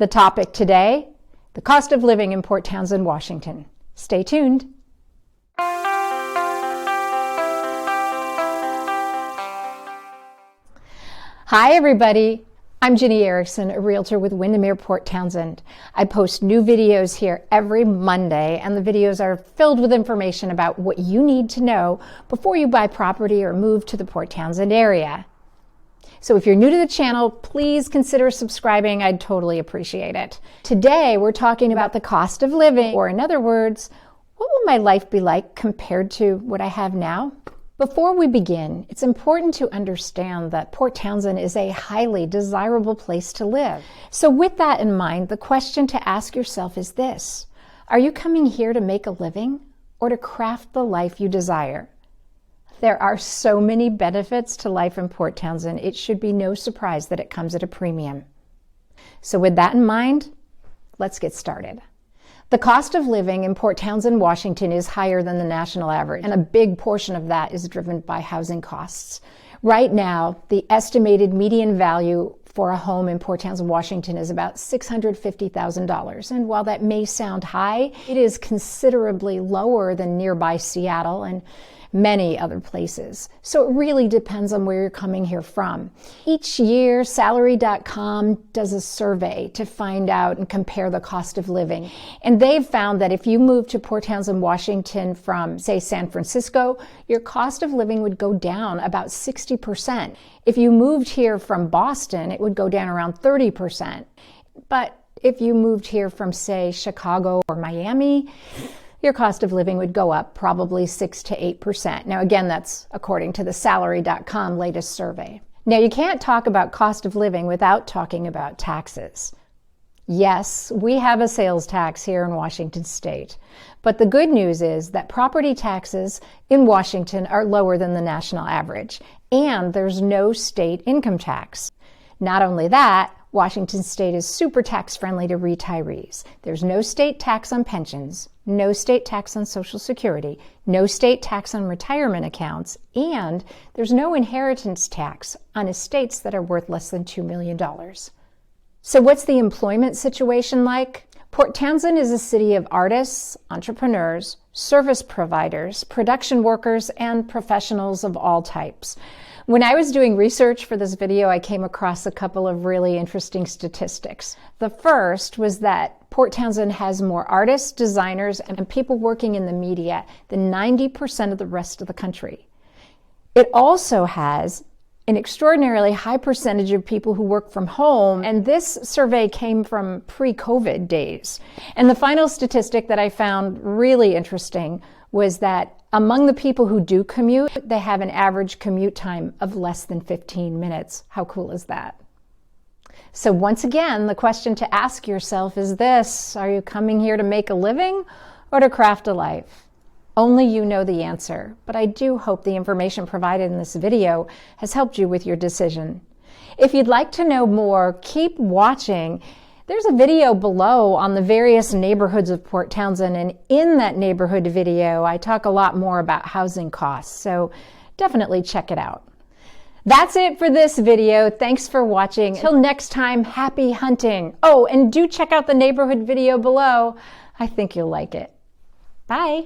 The topic today, the cost of living in Port Townsend, Washington. Stay tuned. Hi, everybody. I'm Ginny Erickson, a realtor with Windermere Port Townsend. I post new videos here every Monday, and the videos are filled with information about what you need to know before you buy property or move to the Port Townsend area. So if you're new to the channel, please consider subscribing. I'd totally appreciate it. Today, we're talking about the cost of living, or in other words, what will my life be like compared to what I have now? Before we begin, it's important to understand that Port Townsend is a highly desirable place to live. So with that in mind, the question to ask yourself is this: are you coming here to make a living or to craft the life you desire? There are so many benefits to life in Port Townsend, it should be no surprise that it comes at a premium. So with that in mind, let's get started. The cost of living in Port Townsend, Washington is higher than the national average, and a big portion of that is driven by housing costs. Right now, the estimated median value for a home in Port Townsend, Washington is about $650,000. And while that may sound high, it is considerably lower than nearby Seattle and many other places. So it really depends on where you're coming here from. Each year, salary.com does a survey to find out and compare the cost of living. And they've found that if you move to Port Townsend, Washington from, say, San Francisco, your cost of living would go down about 60%. If you moved here from Boston, it would go down around 30%. But if you moved here from, say, Chicago or Miami, your cost of living would go up probably 6 to 8%. Now, again, that's according to the salary.com latest survey. Now, you can't talk about cost of living without talking about taxes. Yes, we have a sales tax here in Washington State, but the good news is that property taxes in Washington are lower than the national average, and there's no state income tax. Not only that, Washington State is super tax friendly to retirees. There's no state tax on pensions, no state tax on Social Security, no state tax on retirement accounts, and there's no inheritance tax on estates that are worth less than $2 million. So what's the employment situation like? Port Townsend is a city of artists, entrepreneurs, service providers, production workers, and professionals of all types. When I was doing research for this video, I came across a couple of really interesting statistics. The first was that Port Townsend has more artists, designers, and people working in the media than 90% of the rest of the country. It also has an extraordinarily high percentage of people who work from home, and this survey came from pre-COVID days. And the final statistic that I found really interesting was that among the people who do commute, they have an average commute time of less than 15 minutes. How cool is that? So once again, the question to ask yourself is this: are you coming here to make a living or to craft a life? Only you know the answer, but I do hope the information provided in this video has helped you with your decision. If you'd like to know more, keep watching. There's a video below on the various neighborhoods of Port Townsend, and in that neighborhood video, I talk a lot more about housing costs, so definitely check it out. That's it for this video. Thanks for watching. Till next time, happy hunting. Oh, and do check out the neighborhood video below. I think you'll like it. Bye.